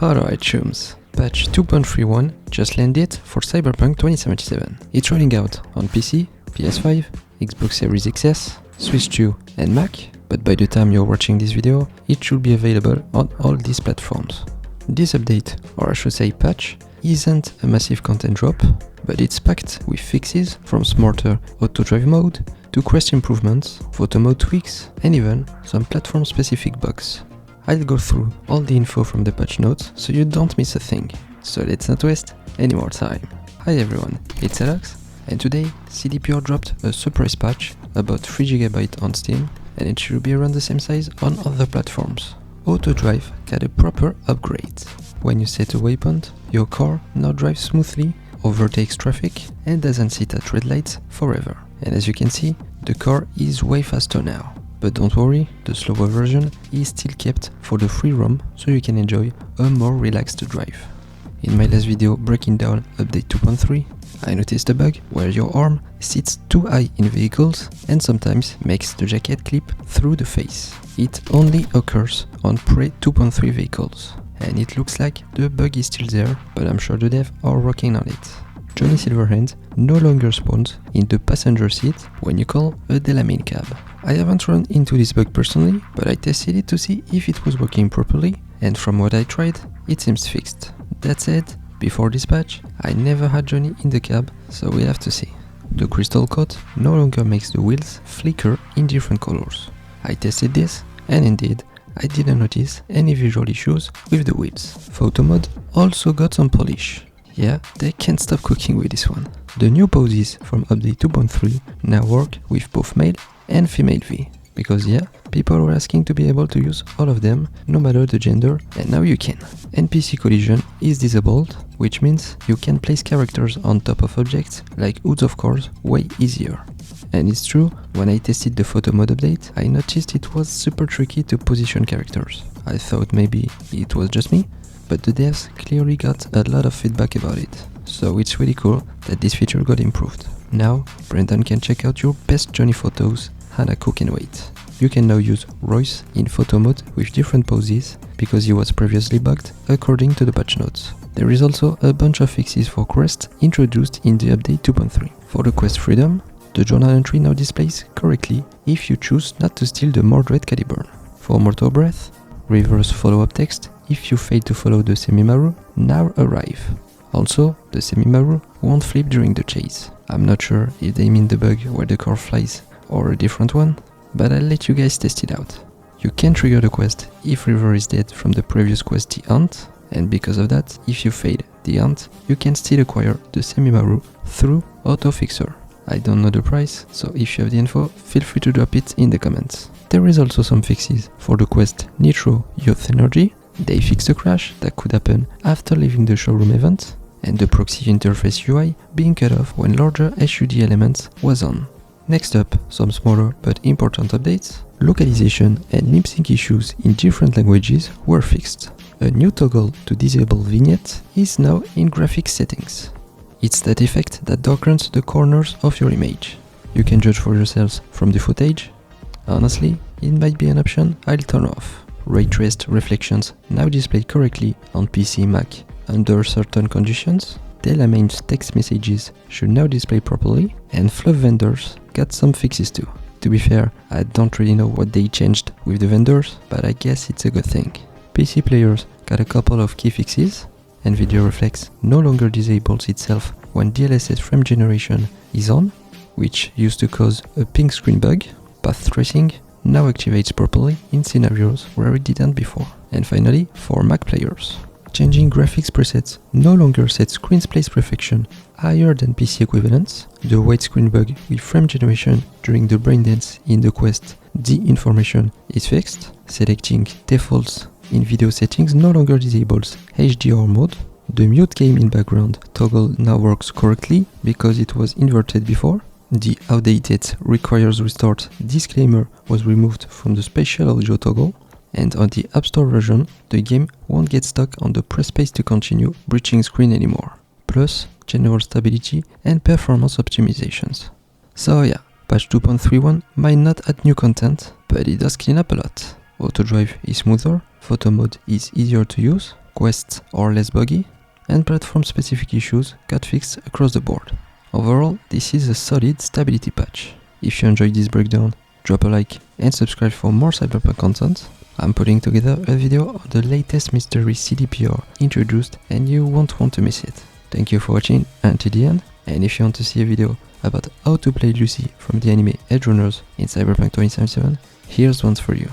Alright chums, patch 2.31 just landed for Cyberpunk 2077. It's rolling out on PC, PS5, Xbox Series XS, Switch 2 and Mac, but by the time you're watching this video, it should be available on all these platforms. This update, or I should say patch, isn't a massive content drop, but it's packed with fixes from smarter auto-drive mode to quest improvements, photo mode tweaks, and even some platform-specific bugs. I'll go through all the info from the patch notes so you don't miss a thing. So let's not waste any more time. Hi everyone, it's Alex, and today CDPR dropped a surprise patch about 3GB on Steam, and it should be around the same size on other platforms. Auto-drive got a proper upgrade. When you set a waypoint, your car now drives smoothly, overtakes traffic, and doesn't sit at red lights forever. And as you can see, the car is way faster now. But don't worry, the slower version is still kept for the free roam, so you can enjoy a more relaxed drive. In my last video breaking down update 2.3, I noticed a bug where your arm sits too high in vehicles and sometimes makes the jacket clip through the face. It only occurs on pre-2.3 vehicles, and it looks like the bug is still there, but I'm sure the devs are working on it. Johnny Silverhand no longer spawns in the passenger seat when you call a Delamain cab. I haven't run into this bug personally, but I tested it to see if it was working properly, and from what I tried, it seems fixed. That said, before this patch, I never had Johnny in the cab, so we'll have to see. The crystal coat no longer makes the wheels flicker in different colors. I tested this, and indeed, I didn't notice any visual issues with the wheels. Photo mode also got some polish. Yeah, they can't stop cooking with this one. The new poses from update 2.3 now work with both male and female V. Because yeah, people were asking to be able to use all of them, no matter the gender, and now you can. NPC collision is disabled, which means you can place characters on top of objects, like hoods of cars, way easier. And it's true, when I tested the photo mode update, I noticed it was super tricky to position characters. I thought maybe it was just me, but the devs clearly got a lot of feedback about it. So it's really cool that this feature got improved. Now, Brendan can check out your best Johnny photos, Hannah Cook and wait. You can now use Royce in photo mode with different poses, because he was previously bugged according to the patch notes. There is also a bunch of fixes for quests introduced in the update 2.3. For the quest freedom, the journal entry now displays correctly if you choose not to steal the Mordred caliber. For Mortal Breath, reverse follow-up text if you fail to follow the Semimaru now arrive. Also, the Semimaru won't flip during the chase. I'm not sure if they mean the bug where the car flies or a different one, but I'll let you guys test it out. You can trigger the quest if River is dead from the previous quest The Hunt, and because of that, if you fail The Hunt, you can still acquire the Semimaru through Autofixer. I don't know the price, so if you have the info, feel free to drop it in the comments. There is also some fixes for the quest Nitro Youth Energy. They fixed a crash that could happen after leaving the showroom event, and the proxy interface UI being cut off when larger HUD elements was on. Next up, some smaller but important updates. Localization and lip sync issues in different languages were fixed. A new toggle to disable vignette is now in graphics settings. It's that effect that darkens the corners of your image. You can judge for yourselves from the footage. Honestly, it might be an option I'll turn off. Ray traced reflections now displayed correctly on PC, Mac under certain conditions. Delamain's text messages should now display properly, and fluff vendors got some fixes too. To be fair, I don't really know what they changed with the vendors, but I guess it's a good thing. PC players got a couple of key fixes. NVIDIA Reflex no longer disables itself when DLSS frame generation is on, which used to cause a pink screen bug. Path tracing now activates properly in scenarios where it didn't before. And finally, for Mac players, changing graphics presets no longer sets screen space perfection higher than PC equivalents. The white screen bug with frame generation during the brain dance in the quest The Information is fixed. Selecting defaults in video settings no longer disables HDR mode. The mute game in background toggle now works correctly because it was inverted before. The outdated requires restart disclaimer was removed from the spatial audio toggle, and on the App Store version, the game won't get stuck on the press space to continue breaching screen anymore. Plus, general stability and performance optimizations. So yeah, patch 2.31 might not add new content, but it does clean up a lot. Auto drive is smoother, photo mode is easier to use, quests are less buggy, and platform-specific issues got fixed across the board. Overall, this is a solid stability patch. If you enjoyed this breakdown, drop a like and subscribe for more Cyberpunk content. I'm putting together a video of the latest mystery CDPR introduced and you won't want to miss it. Thank you for watching until the end, and if you want to see a video about how to play Lucy from the anime Edgerunners in Cyberpunk 2077, here's one for you.